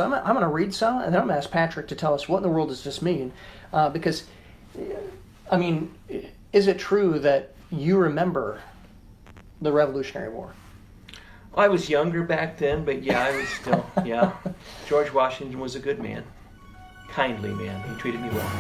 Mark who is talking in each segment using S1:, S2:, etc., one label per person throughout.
S1: So I'm going to read some, and then I'm going to ask Patrick to tell us what in the world does this mean. Because, I mean, is it true that you remember the Revolutionary War?
S2: I was younger back then, but yeah, I was still, yeah. George Washington was a good man. Kindly man. He treated me well.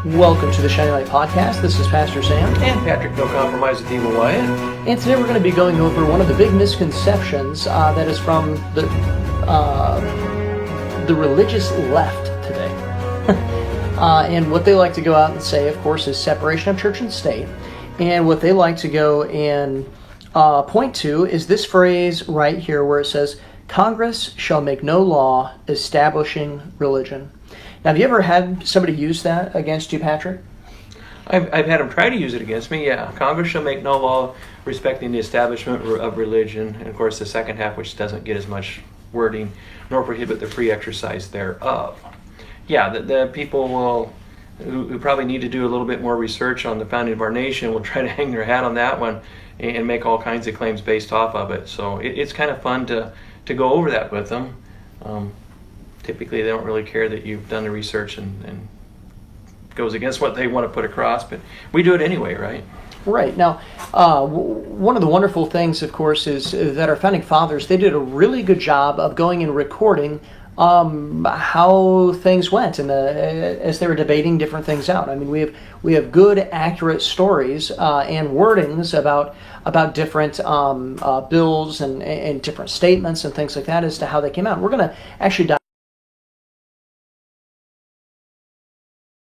S1: Welcome to the Shining Light Podcast. This is Pastor Sam.
S2: And Patrick, no compromise with evil Wyett.
S1: And today we're going to be going over one of the big misconceptions that is from the religious left today. And what they like to go out and say, of course, is separation of church and state. And what they like to go and point to is this phrase right here where it says, Congress shall make no law establishing religion. Now, have you ever had somebody use that against you, Patrick?
S2: I've had them try to use it against me, yeah. Congress shall make no law respecting the establishment of religion. And, of course, the second half, which doesn't get as much wording, nor prohibit the free exercise thereof. Yeah, the people who probably need to do a little bit more research on the founding of our nation will try to hang their hat on that one and make all kinds of claims based off of it. So it's kind of fun to go over that with them. Typically, they don't really care that you've done the research and goes against what they want to put across, but we do it anyway, right?
S1: Right. Now, one of the wonderful things, of course, is that our founding fathers, they did a really good job of going and recording how things went and as they were debating different things out. I mean, we have good, accurate stories and wordings about different bills and different statements and things like that as to how they came out. We're going to actually dive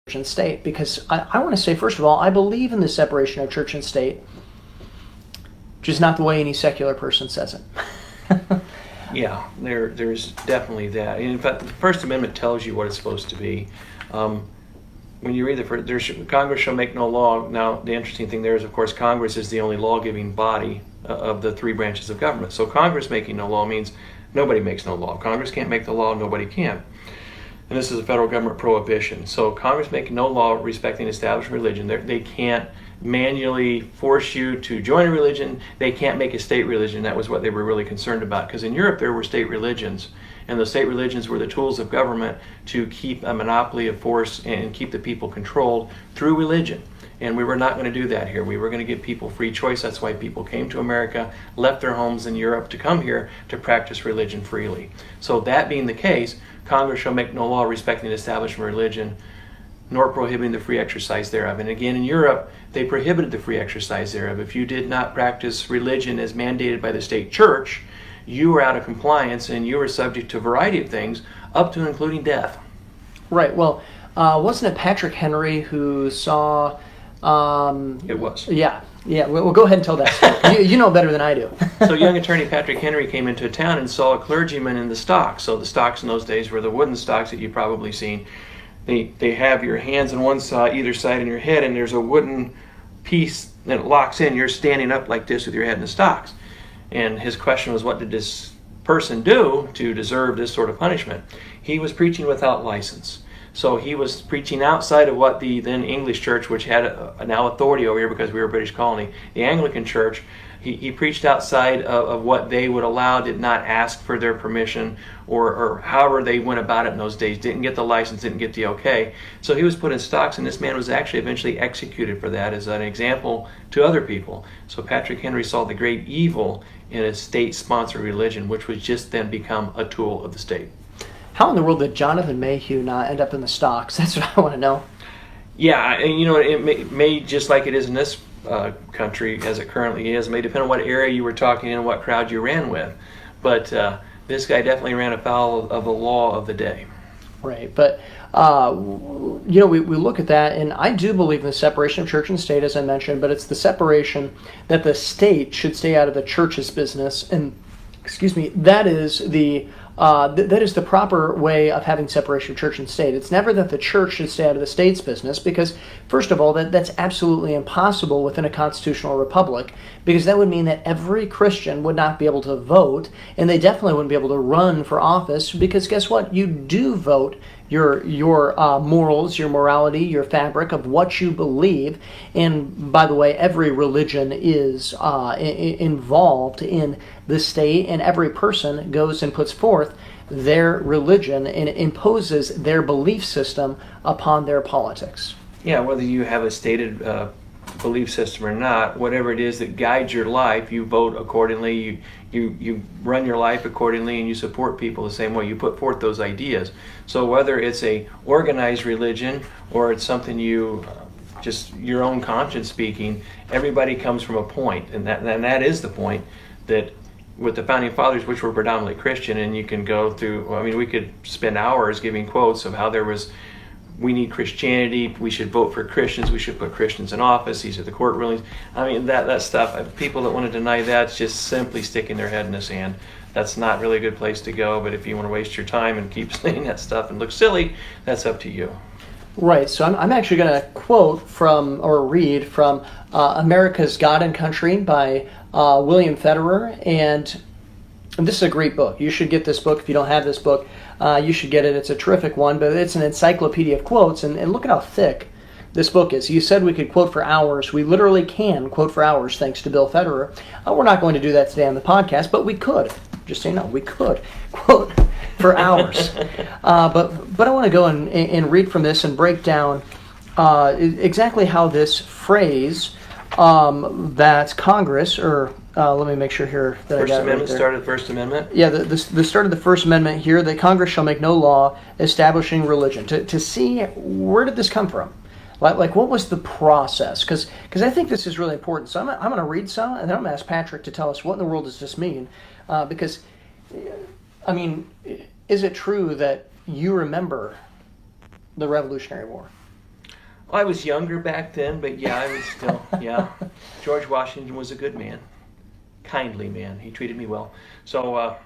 S1: church and state, because I want to say, first of all, I believe in the separation of church and state, which is not the way any secular person says it.
S2: Yeah, there's definitely that. In fact, the First Amendment tells you what it's supposed to be. When you read Congress shall make no law. Now, the interesting thing there is, of course, Congress is the only law-giving body of the three branches of government. So Congress making no law means nobody makes no law. Congress can't make the law, nobody can. And this is a federal government prohibition. So Congress making no law respecting established religion. They can't manually force you to join a religion. They can't make a state religion. That was what they were really concerned about. Because in Europe there were state religions. And the state religions were the tools of government to keep a monopoly of force and keep the people controlled through religion. And we were not going to do that here. We were going to give people free choice. That's why people came to America, left their homes in Europe to come here to practice religion freely. So that being the case, Congress shall make no law respecting the establishment of religion, nor prohibiting the free exercise thereof. And again, in Europe, they prohibited the free exercise thereof. If you did not practice religion as mandated by the state church, you were out of compliance and you were subject to a variety of things, up to and including death.
S1: Right. Well, wasn't it Patrick Henry who saw...
S2: It was.
S1: Yeah. Well, go ahead and tell that story. you know better than I do.
S2: So young attorney Patrick Henry came into a town and saw a clergyman in the stocks. So the stocks in those days were the wooden stocks that you've probably seen. They have your hands on one side, either side, and your head, and there's a wooden piece that locks in. You're standing up like this with your head in the stocks. And his question was, what did this person do to deserve this sort of punishment? He was preaching without license. So he was preaching outside of what the then English church, which had now authority over here because we were a British colony, the Anglican church, he preached outside of what they would allow, did not ask for their permission, or however they went about it in those days, didn't get the license, didn't get the okay. So he was put in stocks, and this man was actually eventually executed for that as an example to other people. So Patrick Henry saw the great evil in a state-sponsored religion, which would just then become a tool of the state.
S1: How in the world did Jonathan Mayhew not end up in the stocks? That's what I want to know.
S2: Yeah, and it may just like it is in this country as it currently is, it may depend on what area you were talking in and what crowd you ran with. But this guy definitely ran afoul of the law of the day.
S1: Right, but we look at that, and I do believe in the separation of church and state, as I mentioned, but it's the separation that the state should stay out of the church's business, and that is the proper way of having separation of church and state. It's never that the church should stay out of the state's business, because, first of all, that's absolutely impossible within a constitutional republic, because that would mean that every Christian would not be able to vote, and they definitely wouldn't be able to run for office, because guess what? You do vote your morals, your morality, your fabric of what you believe. And by the way, every religion is involved in the state, and every person goes and puts forth their religion and imposes their belief system upon their politics.
S2: Yeah, whether you have a stated belief system or not, whatever it is that guides your life, you vote accordingly, you run your life accordingly, and you support people the same way. You put forth those ideas. So whether it's a organized religion or it's something you just your own conscience speaking, everybody comes from a point, and that is the point that with the founding fathers, which were predominantly Christian, and you can go through, I mean, we could spend hours giving quotes of how we need Christianity, we should vote for Christians, we should put Christians in office, these are the court rulings. I mean, that stuff, people that want to deny that's just simply sticking their head in the sand. That's not really a good place to go, but if you want to waste your time and keep saying that stuff and look silly, that's up to you.
S1: Right, so I'm actually going to quote from, or read from America's God and Country by William Federer, and this is a great book. You should get this book. If you don't have this book, you should get it. It's a terrific one, but it's an encyclopedia of quotes, and look at how thick this book is. You said we could quote for hours. We literally can quote for hours thanks to Bill Federer. We're not going to do that today on the podcast, but we could. Just so you know, we could quote for hours. But I want to go and read from this and break down exactly how this phrase that Congress, or let me make sure here that
S2: First
S1: I got
S2: Amendment,
S1: it right there.
S2: start of the First Amendment?
S1: Yeah, the start of the First Amendment here, that Congress shall make no law establishing religion. To see where did this come from? Like what was the process? Because I think this is really important. So I'm going to read some, and then I'm going to ask Patrick to tell us what in the world does this mean. Because, I mean, is it true that you remember the Revolutionary War?
S2: Well, I was younger back then, but yeah, I was still, yeah. George Washington was a good man. Kindly man. He treated me well. So,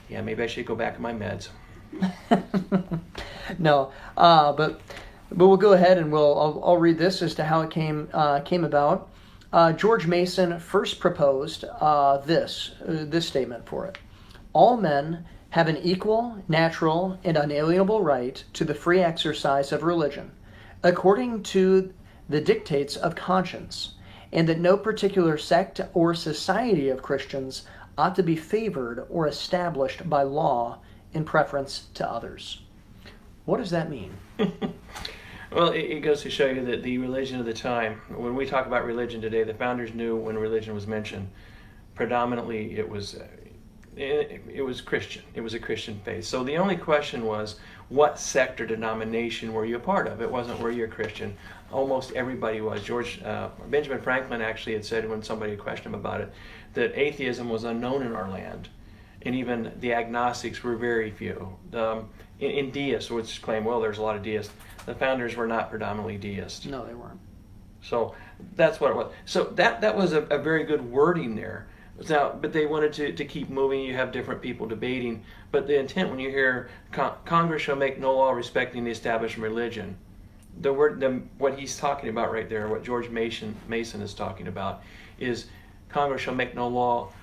S2: yeah, maybe I should go back on my meds.
S1: No, but we'll go ahead and I'll read this as to how it came about. George Mason first proposed this statement for it: all men have an equal, natural, and unalienable right to the free exercise of religion, according to the dictates of conscience, and that no particular sect or society of Christians ought to be favored or established by law in preference to others. What does that mean?
S2: Well, it goes to show you that the religion of the time, when we talk about religion today, the founders knew when religion was mentioned, predominantly it was Christian. It was a Christian faith. So the only question was, what sect or denomination were you a part of? It wasn't were you a Christian. Almost everybody was. Benjamin Franklin actually had said when somebody questioned him about it, that atheism was unknown in our land, and even the agnostics were very few. In deists, which claim, well, there's a lot of deists, the founders were not predominantly deists.
S1: No, they weren't.
S2: So that's what it was. So that was a very good wording there. Now, but they wanted to keep moving. You have different people debating. But the intent, when you hear Congress shall make no law respecting the establishment of religion, what he's talking about right there, what George Mason is talking about, is Congress shall make no law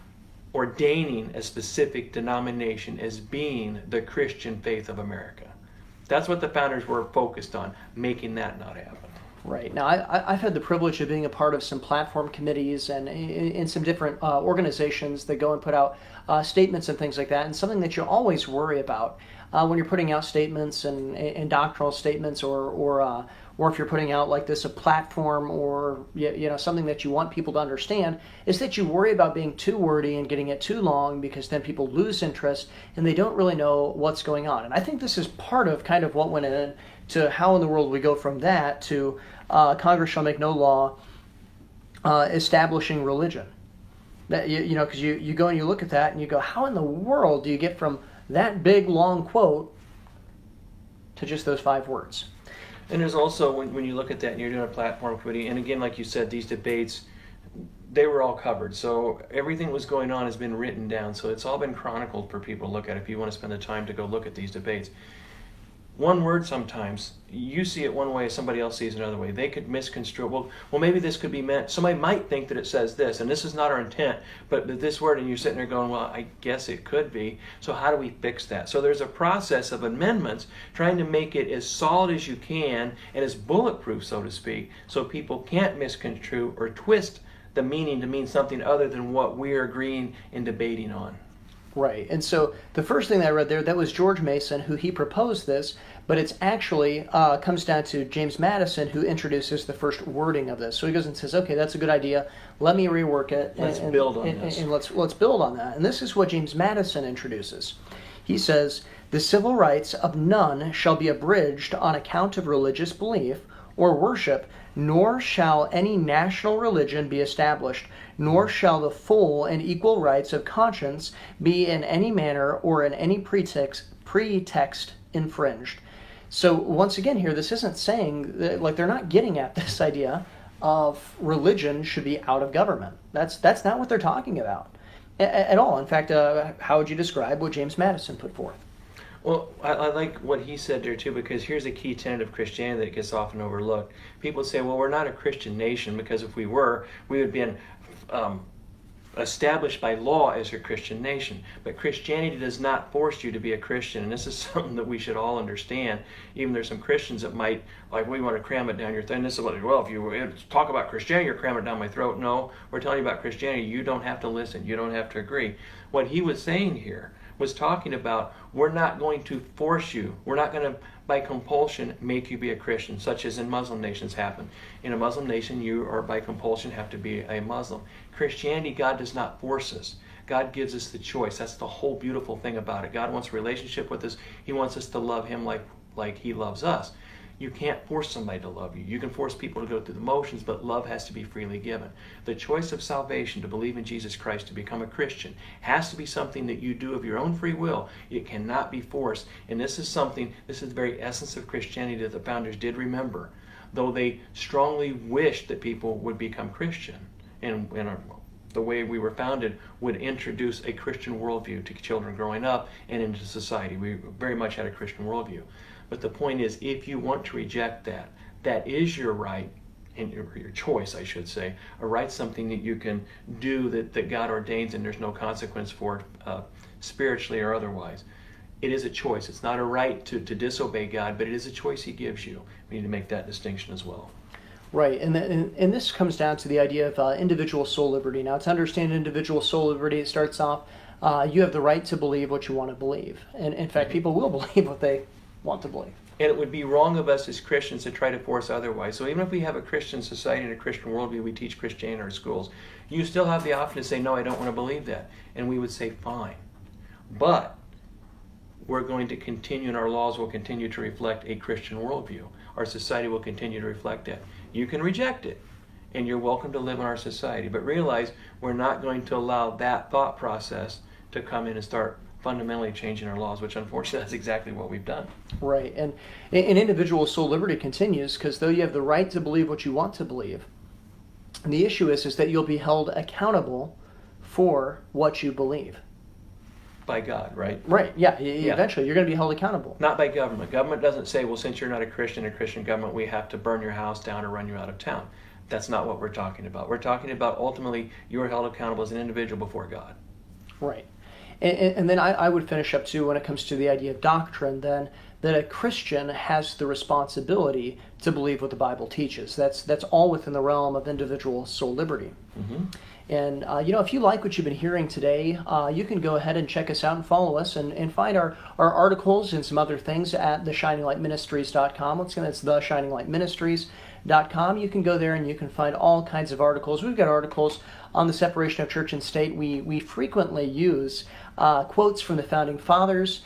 S2: ordaining a specific denomination as being the Christian faith of America. That's what the founders were focused on, making that not happen.
S1: Right. Now, I've had the privilege of being a part of some platform committees and in some different organizations that go and put out statements and things like that. And something that you always worry about when you're putting out statements and doctrinal statements, or if you're putting out like this a platform, or something that you want people to understand, is that you worry about being too wordy and getting it too long, because then people lose interest and they don't really know what's going on. And I think this is part of kind of what went into how in the world we go from that to Congress shall make no law establishing religion. That because you go and you look at that and you go, how in the world do you get from that big long quote to just those 5 words?
S2: And there's also, when you look at that and you're doing a platform committee, and again, like you said, these debates, they were all covered. So everything that was going on has been written down. So it's all been chronicled for people to look at if you want to spend the time to go look at these debates. one word sometimes, you see it one way, somebody else sees it another way. They could misconstrue it. Well, maybe this could be meant, somebody might think that it says this, and this is not our intent, but this word, and you're sitting there going, well, I guess it could be. So how do we fix that? So there's a process of amendments, trying to make it as solid as you can, and as bulletproof, so to speak, so people can't misconstrue or twist the meaning to mean something other than what we're agreeing and debating on.
S1: Right. And so the first thing that I read there, that was George Mason, who he proposed this, but it's actually comes down to James Madison, who introduces the first wording of this. So he goes and says, okay, that's a good idea. Let me rework it.
S2: Let's build on this.
S1: And let's build on that. And this is what James Madison introduces. He says, the civil rights of none shall be abridged on account of religious belief or worship, nor shall any national religion be established, nor shall the full and equal rights of conscience be in any manner or in any pretext infringed. So once again here, this isn't saying that, like, they're not getting at this idea of religion should be out of government. That's not what they're talking about at all. In fact, how would you describe what James Madison put forth?
S2: Well, I like what he said there too, because here's a key tenet of Christianity that gets often overlooked. People say, well, we're not a Christian nation, because if we were, we would have been established by law as a Christian nation. But Christianity does not force you to be a Christian, and this is something that we should all understand. Even there's some Christians that might, like, we want to cram it down your throat. This is what, well, if you talk about Christianity, you're cramming it down my throat. No, we're telling you about Christianity. You don't have to listen. You don't have to agree. What he was saying here was talking about, we're not going to force you. We're not going to, by compulsion, make you be a Christian, such as in Muslim nations happen. In a Muslim nation, you are by compulsion have to be a Muslim. Christianity, God does not force us. God gives us the choice. That's the whole beautiful thing about it. God wants a relationship with us. He wants us to love Him like He loves us. You can't force somebody to love you. You can force people to go through the motions, but love has to be freely given. The choice of salvation, to believe in Jesus Christ, to become a Christian, has to be something that you do of your own free will. It cannot be forced. And this is the very essence of Christianity that the founders did remember. Though they strongly wished that people would become Christian, and the way we were founded would introduce a Christian worldview to children growing up and into society. We very much had a Christian worldview. But the point is, if you want to reject that, that is your right, and your choice, I should say. A right, something that you can do that God ordains, and there's no consequence for it, spiritually or otherwise. It is a choice. It's not a right to disobey God, but it is a choice He gives you. We need to make that distinction as well.
S1: Right, and this comes down to the idea of individual soul liberty. Now, to understand individual soul liberty, it starts off, you have the right to believe what you want to believe. And in fact, people will believe what they want to believe.
S2: And it would be wrong of us as Christians to try to force otherwise. So even if we have a Christian society and a Christian worldview, we teach Christianity in our schools, you still have the option to say, no, I don't want to believe that. And we would say, fine. But we're going to continue, and our laws will continue to reflect a Christian worldview. Our society will continue to reflect that. You can reject it, and you're welcome to live in our society. But realize we're not going to allow that thought process to come in and start fundamentally changing our laws, which unfortunately that's exactly what we've done.
S1: Right, and individual soul liberty continues, because though you have the right to believe what you want to believe, the issue is that you'll be held accountable for what you believe.
S2: By God, right?
S1: Right, yeah. Eventually you're going to be held accountable.
S2: Not by government. Government doesn't say, well, since you're not a Christian government, we have to burn your house down or run you out of town. That's not what we're talking about. We're talking about ultimately you're held accountable as an individual before God.
S1: Right. And then I would finish up too, when it comes to the idea of doctrine, then, that a Christian has the responsibility to believe what the Bible teaches. That's all within the realm of individual soul liberty. Mm-hmm. And, if you like what you've been hearing today, you can go ahead and check us out and follow us and find our articles and some other things at theshininglightministries.com. Once again, that's theshininglightministries.com. You can go there and you can find all kinds of articles. We've got articles on the separation of church and state. We frequently use quotes from the Founding Fathers.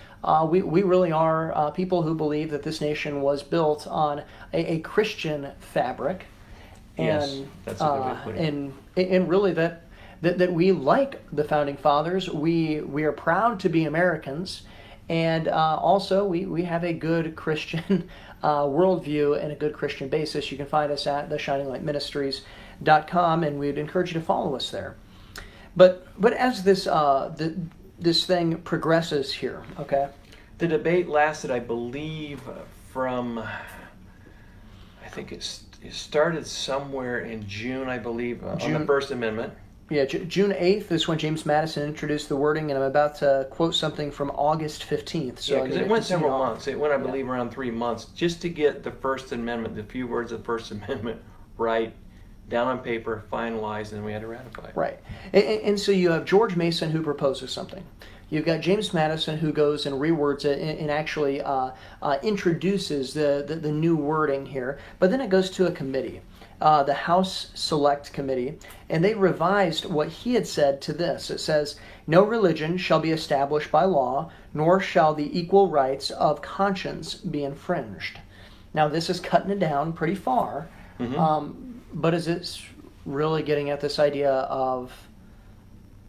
S1: We really are people who believe that this nation was built on a Christian fabric.
S2: Yes, that's a good way of putting it.
S1: And really that we like the Founding Fathers. We are proud to be Americans, and also we have a good Christian worldview and a good Christian basis. You can find us at theshininglightministries.com, and we'd encourage you to follow us there. But as this thing progresses here, okay?
S2: The debate lasted, I believe, from, I think it started somewhere in June, I believe, on the First Amendment.
S1: Yeah, June 8th is when James Madison introduced the wording, and I'm about to quote something from August 15th. So
S2: yeah, because it went several months. It went, I believe, around 3 months just to get the First Amendment, the few words of the First Amendment right, down on paper, finalized, and we had to ratify it.
S1: Right. And so you have George Mason who proposes something. You've got James Madison who goes and rewords it and actually introduces the new wording here. But then it goes to a committee, the House Select Committee, and they revised what he had said to this. It says, "No religion shall be established by law, nor shall the equal rights of conscience be infringed." Now this is cutting it down pretty far, but is it really getting at this idea of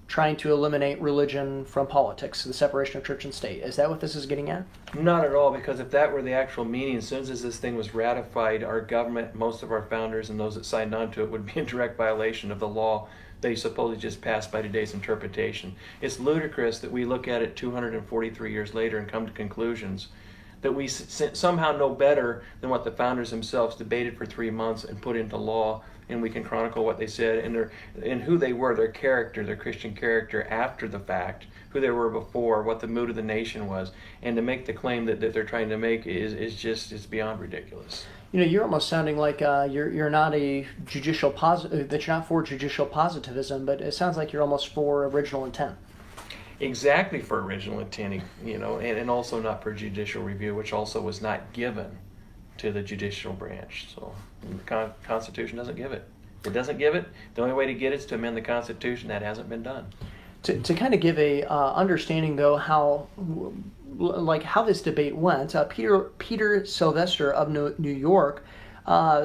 S1: trying to eliminate religion from politics, the separation of church and state? Is that what this is getting at?
S2: Not at all, because if that were the actual meaning, as soon as this thing was ratified, our government, most of our founders and those that signed on to it would be in direct violation of the law they supposedly just passed by today's interpretation. It's ludicrous that we look at it 243 years later and come to conclusions that we somehow know better than what the founders themselves debated for 3 months and put into law, and we can chronicle what they said and who they were, their character, their Christian character after the fact, who they were before, what the mood of the nation was, and to make the claim that they're trying to make is just, it's beyond ridiculous.
S1: You know, you're almost sounding like you're not a judicial that you're not for judicial positivism, but it sounds like you're almost for original intent.
S2: Exactly, for original intent, you know, and also not for judicial review, which also was not given to the judicial branch. So the Constitution doesn't give it. It doesn't give it. The only way to get it is to amend the Constitution. That hasn't been done.
S1: To kind of give a understanding, though, how this debate went, Peter Sylvester of New York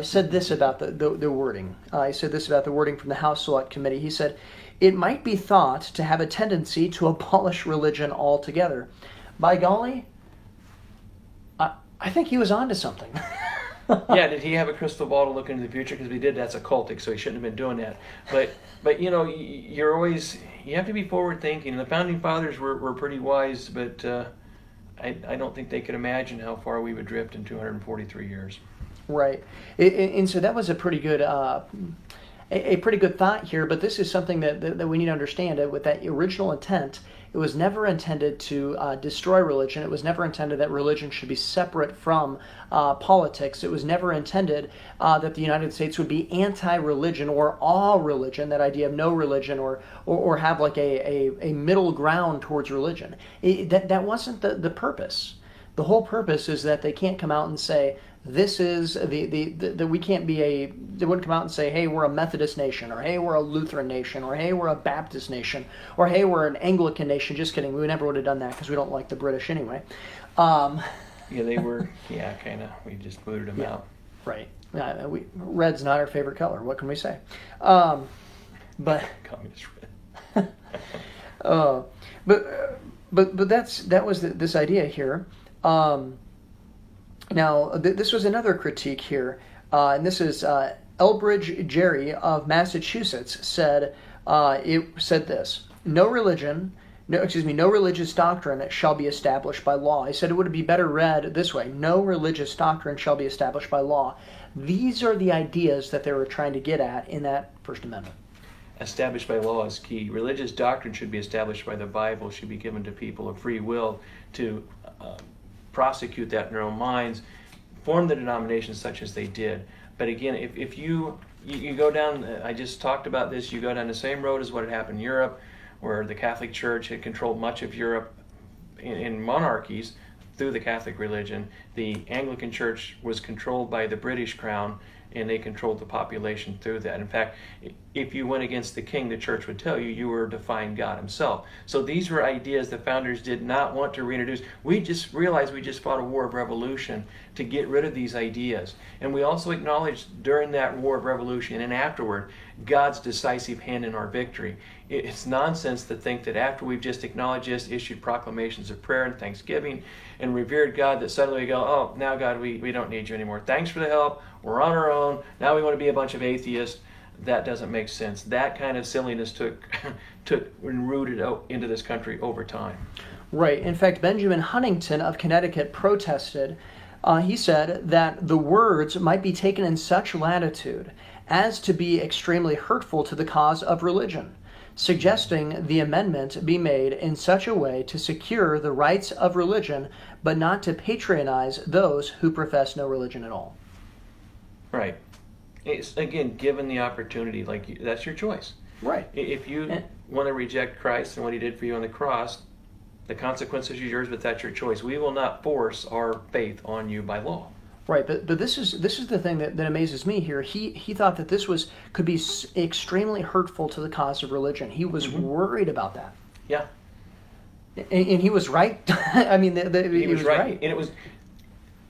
S1: said this about the wording. He said this about the wording from the House Select Committee. He said, "It might be thought to have a tendency to abolish religion altogether." By golly, I think he was onto something.
S2: Yeah, did he have a crystal ball to look into the future? Because if he did, that's occultic, so he shouldn't have been doing that. But you know, you have to be forward thinking. The founding fathers were pretty wise, but I don't think they could imagine how far we would drift in 243 years.
S1: Right, and so that was a pretty good thought here. But this is something that we need to understand. With that original intent, it was never intended to destroy religion. It was never intended that religion should be separate from politics. It was never intended that the United States would be anti-religion or all religion, that idea of no religion, or have like a middle ground towards religion. That wasn't the purpose. The whole purpose is that they can't come out and say, this is we can't be they wouldn't come out and say, hey, we're a Methodist nation, or hey, we're a Lutheran nation, or hey, we're a Baptist nation, or hey, we're an Anglican nation. Just kidding. We never would have done that because we don't like the British anyway.
S2: Yeah, they were, kind of. We just booted them out.
S1: Right. Red's not our favorite color. What can we say? But
S2: communist red.
S1: But that was this idea here. Now, this was another critique here, and this is Elbridge Gerry of Massachusetts said this: no religious doctrine shall be established by law. He said it would be better read this way: no religious doctrine shall be established by law. These are the ideas that they were trying to get at in that First Amendment.
S2: Established by law is key. Religious doctrine should be established by the Bible, should be given to people of free will to prosecute that in their own minds, form the denominations such as they did. But again, if you go down, I just talked about this, you go down the same road as what had happened in Europe, where the Catholic Church had controlled much of Europe in monarchies through the Catholic religion. The Anglican Church was controlled by the British Crown, and they controlled the population through that. In fact, if you went against the king, the church would tell you were defying God himself. So these were ideas the founders did not want to reintroduce. We just realized we just fought a war of revolution to get rid of these ideas. And we also acknowledged during that war of revolution and afterward God's decisive hand in our victory. It's nonsense to think that after we've just acknowledged this, issued proclamations of prayer and thanksgiving, and revered God, that suddenly we go, oh, now God, we don't need you anymore. Thanks for the help. We're on our own. Now we want to be a bunch of atheists. That doesn't make sense. That kind of silliness took and rooted out into this country over time.
S1: Right. In fact, Benjamin Huntington of Connecticut protested. He said that the words might be taken in such latitude as to be extremely hurtful to the cause of religion, suggesting the amendment be made in such a way to secure the rights of religion, but not to patronize those who profess no religion at all.
S2: Right. It's, again, given the opportunity, that's your choice.
S1: Right.
S2: If you want to reject Christ and what he did for you on the cross, the consequences are yours, but that's your choice. We will not force our faith on you by law.
S1: Right, but this is the thing that amazes me here. He thought that this could be extremely hurtful to the cause of religion. He was worried about that.
S2: Yeah.
S1: And he was right. I mean,
S2: he was right. And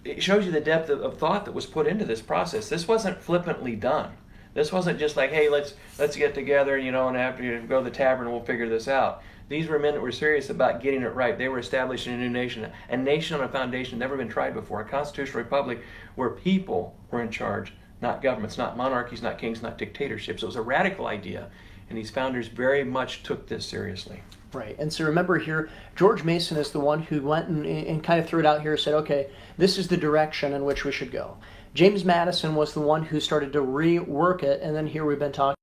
S2: it shows you the depth of thought that was put into this process. This wasn't flippantly done. This wasn't just like, hey, let's get together, and after you go to the tavern, we'll figure this out. These were men that were serious about getting it right. They were establishing a new nation, a nation on a foundation never been tried before, a constitutional republic where people were in charge, not governments, not monarchies, not kings, not dictatorships. It was a radical idea, and these founders very much took this seriously.
S1: Right, and so remember here, George Mason is the one who went and kind of threw it out here and said, okay, this is the direction in which we should go. James Madison was the one who started to rework it, and then here we've been talking,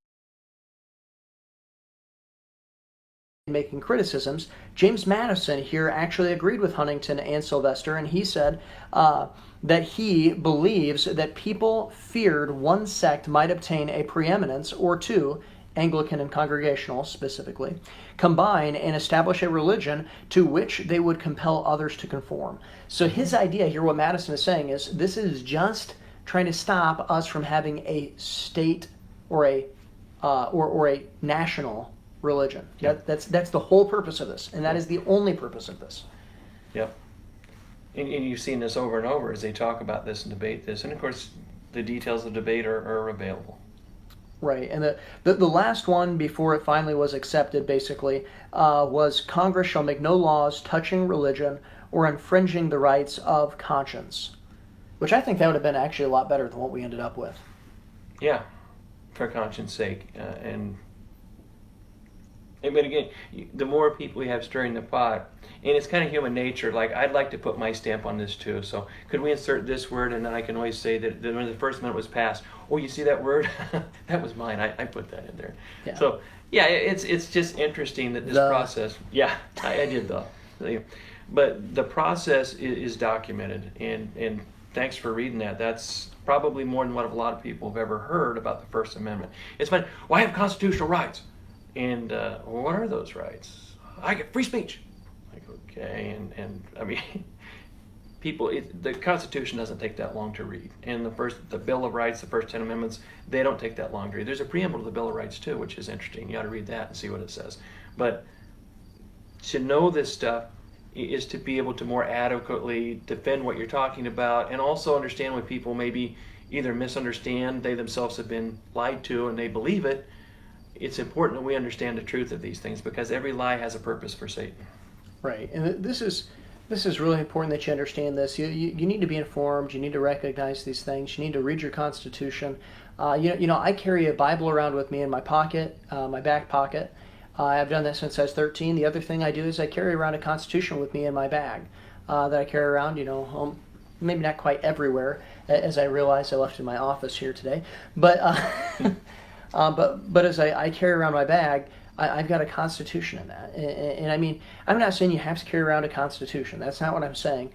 S1: making criticisms. James Madison here actually agreed with Huntington and Sylvester, and he said that he believes that people feared one sect might obtain a preeminence or two, Anglican and Congregational specifically, combine and establish a religion to which they would compel others to conform. So his idea here, what Madison is saying is, this is just trying to stop us from having a state or a national religion.
S2: Yep.
S1: That's the whole purpose of this, and that is the only purpose of this.
S2: Yep. And you've seen this over and over as they talk about this and debate this, and of course the details of debate are available.
S1: Right, and the last one before it finally was accepted basically was Congress shall make no laws touching religion or infringing the rights of conscience, which I think that would have been actually a lot better than what we ended up with.
S2: Yeah, for conscience sake. But again, the more people we have stirring the pot, and it's kind of human nature, like I'd like to put my stamp on this too. So could we insert this word, and then I can always say that when the First Amendment was passed, oh, you see that word? That was mine. I put that in there. Yeah. So yeah, it's just interesting that this process. Yeah, I did though. But the process is documented, and thanks for reading that. That's probably more than what a lot of people have ever heard about the First Amendment. It's fun. Well, I have constitutional rights. And what are those rights? I get free speech. Like, okay, and I mean, the Constitution doesn't take that long to read. And the Bill of Rights, the first 10 amendments, they don't take that long to read. There's a preamble to the Bill of Rights too, which is interesting. You ought to read that and see what it says. But to know this stuff is to be able to more adequately defend what you're talking about, and also understand when people maybe either misunderstand, they themselves have been lied to and they believe it. It's important that we understand the truth of these things, because every lie has a purpose for Satan. Right,
S1: and this is really important that you understand this. You need to be informed. You need to recognize these things. You need to read your Constitution. I carry a Bible around with me in my pocket, my back pocket. I've done that since I was 13. The other thing I do is I carry around a Constitution with me in my bag that I carry around. Maybe not quite everywhere, as I realize I left in my office here today, but. But as I carry around my bag, I've got a Constitution in that. And I mean, I'm not saying you have to carry around a Constitution. That's not what I'm saying.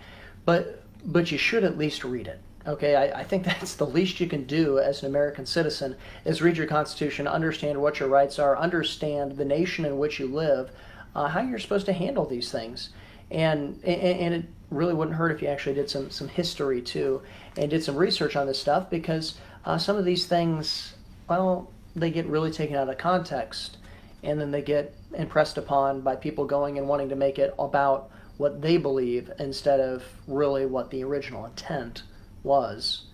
S1: But you should at least read it. Okay, I think that's the least you can do as an American citizen, is read your Constitution, understand what your rights are, understand the nation in which you live, how you're supposed to handle these things. And it really wouldn't hurt if you actually did some history too, and did some research on this stuff, because some of these things, well, they get really taken out of context, and then they get impressed upon by people going and wanting to make it about what they believe instead of really what the original intent was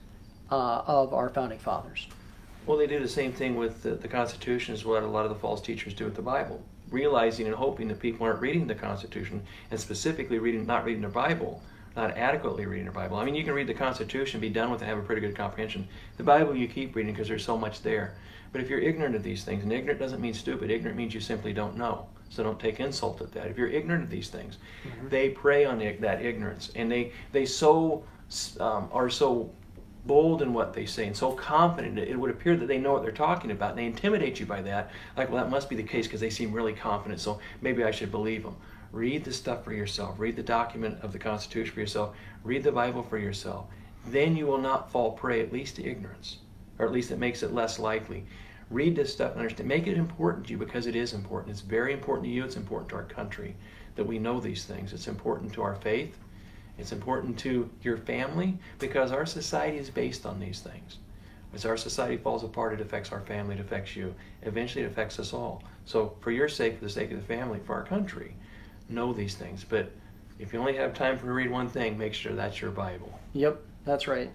S1: of our founding fathers.
S2: Well, they do the same thing with the Constitution as what a lot of the false teachers do with the Bible, realizing and hoping that people aren't reading the Constitution, and specifically not reading the Bible, not adequately reading your Bible. I mean, you can read the Constitution, be done with it, and have a pretty good comprehension. The Bible you keep reading because there's so much there. But if you're ignorant of these things, and ignorant doesn't mean stupid, ignorant means you simply don't know. So don't take insult at that. If you're ignorant of these things, they prey on that ignorance, and they are so bold in what they say and so confident it would appear that they know what they're talking about, and they intimidate you by that. Like, well, that must be the case because they seem really confident, so maybe I should believe them. Read the stuff for yourself. Read the document of the Constitution for yourself. Read the Bible for yourself. Then you will not fall prey, at least to ignorance, or at least it makes it less likely. Read this stuff and understand. Make it important to you because it is important. It's very important to you. It's important to our country that we know these things. It's important to our faith. It's important to your family because our society is based on these things. As our society falls apart, it affects our family, it affects you. Eventually it affects us all. So for your sake, for the sake of the family, for our country, know these things. But if you only have time to read one thing, make sure that's your Bible.
S1: Yep, that's right.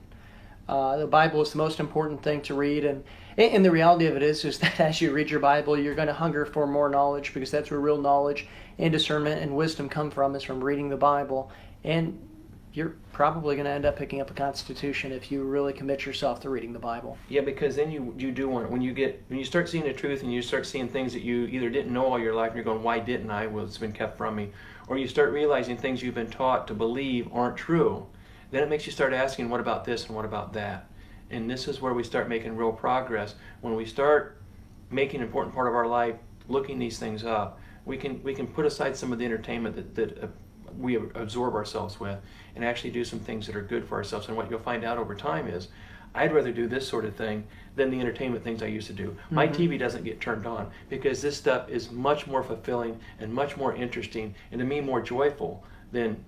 S1: The Bible is the most important thing to read, and the reality of it is that as you read your Bible, you're going to hunger for more knowledge because that's where real knowledge and discernment and wisdom come from, is from reading the Bible. And you're probably going to end up picking up a Constitution if you really commit yourself to reading the Bible.
S2: Yeah, because then you do want it. When you start seeing the truth and you start seeing things that you either didn't know all your life and you're going, why didn't I? Well, it's been kept from me. Or you start realizing things you've been taught to believe aren't true. Then it makes you start asking, what about this and what about that? And this is where we start making real progress. When we start making an important part of our life, looking these things up, we can put aside some of the entertainment that we absorb ourselves with and actually do some things that are good for ourselves. And what you'll find out over time is I'd rather do this sort of thing than the entertainment things I used to do. My TV doesn't get turned on because this stuff is much more fulfilling and much more interesting and to me more joyful than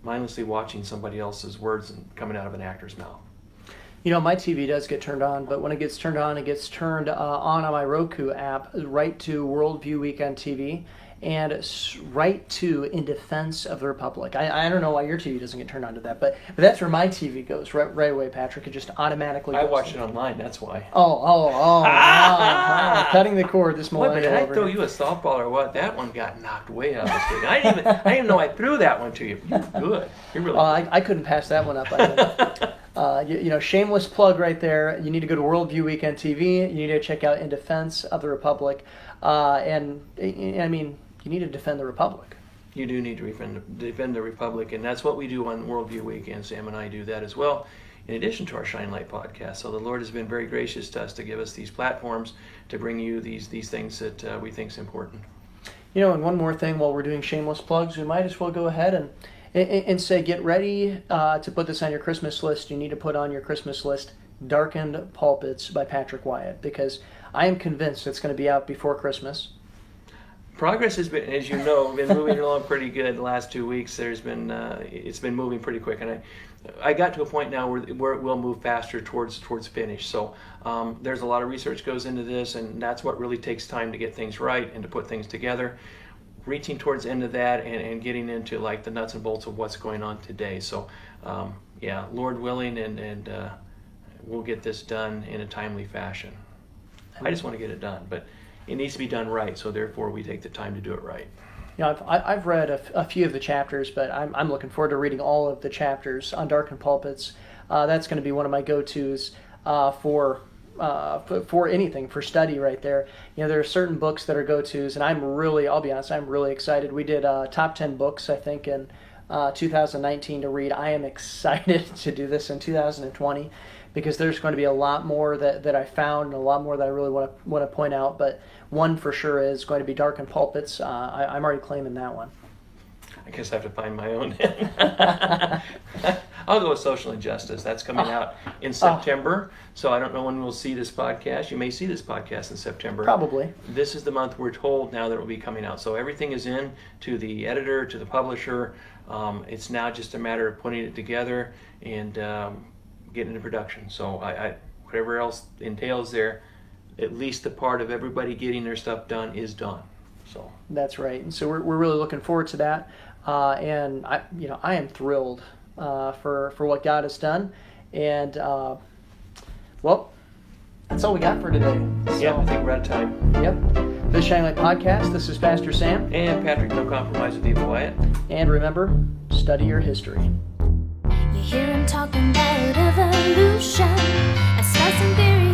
S2: mindlessly watching somebody else's words coming out of an actor's mouth.
S1: You know, my TV does get turned on, but when it gets turned on, it gets turned on my Roku app, right to Worldview Weekend TV, and right to In Defense of the Republic. I don't know why your TV doesn't get turned on to that, but that's where my TV goes right away, Patrick. It just automatically goes.
S2: I watch it online, that's why.
S1: Oh. Cutting the cord this morning.
S2: What, did I throw you a softball or what? That one got knocked way out of the stick. I didn't even know I threw that one to you. You're good. You're really good.
S1: I couldn't pass that one up. Shameless plug right there. You need to go to Worldview Weekend TV. You need to check out In Defense of the Republic. You need to defend the Republic.
S2: You do need to defend the Republic, and that's what we do on Worldview Weekend. Sam and I do that as well, in addition to our Shine Light podcast. So the Lord has been very gracious to us to give us these platforms to bring you these things that we think is important.
S1: And one more thing while we're doing shameless plugs, we might as well go ahead and say, get ready to put this on your Christmas list. You need to put on your Christmas list Darkened Pulpits by Patrick Wyett, because I am convinced it's going to be out before Christmas.
S2: Progress has been, as you know, been moving along pretty good the last 2 weeks. It's been moving pretty quick, and I got to a point now where it will move faster towards finish. So there's a lot of research goes into this, and that's what really takes time to get things right and to put things together. Reaching towards the end of that and getting into like the nuts and bolts of what's going on today. So Lord willing, and we'll get this done in a timely fashion. I just want to get it done, but it needs to be done right, so therefore we take the time to do it right.
S1: I've read a few of the chapters, but I'm looking forward to reading all of the chapters on Darkened Pulpits. That's going to be one of my go-tos for anything, for study right there. There are certain books that are go-tos, and I'll be honest, I'm really excited. We did top 10 books, I think, in 2019 to read. I am excited to do this in 2020. Because there's going to be a lot more that I found and a lot more that I really want to point out. But one for sure is going to be Darkened Pulpits. I'm already claiming that one.
S2: I guess I have to find my own. I'll go with Social Injustice. That's coming out in September. So I don't know when we'll see this podcast. You may see this podcast in September.
S1: Probably.
S2: This is the month we're told now that it will be coming out. So everything is in to the editor, to the publisher. It's now just a matter of putting it together and getting into production. So I whatever else entails there, at least the part of everybody getting their stuff done is done. So that's right. And so we're really looking forward to that. And I am thrilled for what God has done. And well, that's all we got for today. So, yeah, I think we're out of time. Yep.
S1: This Shining Light Podcast, this is Pastor Sam.
S2: And Patrick, no compromise with Eva Wyett.
S1: And remember, study your history.
S3: You hear him talking about evolution and slicing theory